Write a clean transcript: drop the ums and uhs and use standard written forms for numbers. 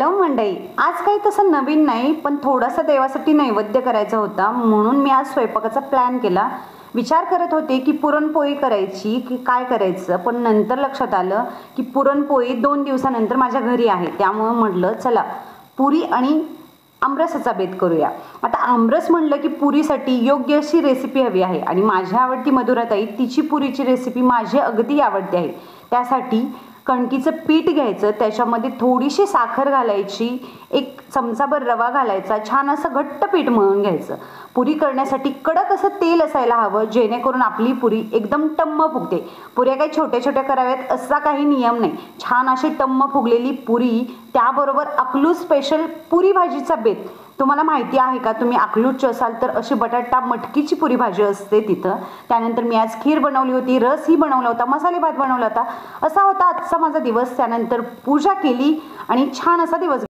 Hello मंडळी, आज काही तसं नवीन नाही, पण थोडासा देवासाठी नैवेद्य करायचा होता म्हणून मी आज स्वयंपाकाचा प्लॅन केला. विचार करत होते की पुरणपोळी करायची की काय करायचं, पण नंतर लक्षात आलं की पुरणपोळी 2 दिवसानंतर माझ्या घरी आहे. त्यामुळे म्हटलं चला पुरी आणि आमरसाचा बेत करूया. आता आमरस म्हटलं की पुरीसाठी योग्य अशी रेसिपी हवी आहे आणि माझी आवडती मधुराताई तिची पुरीची रेसिपी माझी अगदी आवडते आहे. त्यासाठी कणकीचं पीठ घ्यायचं, त्याच्यामध्ये थोडीशी साखर घालायची, 1 चमचाभर रवा घालायचा, छान असं घट्ट पीठ मळून घ्यायचं. पुरी करण्यासाठी कडक असं तेल असायला हवं, जेणेकरून आपली पुरी एकदम टम्म फुगते. पुऱ्या काही छोट्या छोट्या कराव्यात असा काही नियम नाही. छान अशी टम्म फुगलेली पुरी, त्याबरोबर अकलूज स्पेशल पुरी भाजीचा बेत. तुम्हाला माहिती आहे का? तुम्ही अकलूजचे असाल तर अशी बटाटा मटकीची पुरी भाजी असते तिथं. त्यानंतर मी आज खीर बनवली होती, रसही बनवला होता, मसाले भात बनवला होता. असा होता आजचा माझा दिवस. त्यानंतर पूजा केली आणि छान असा दिवस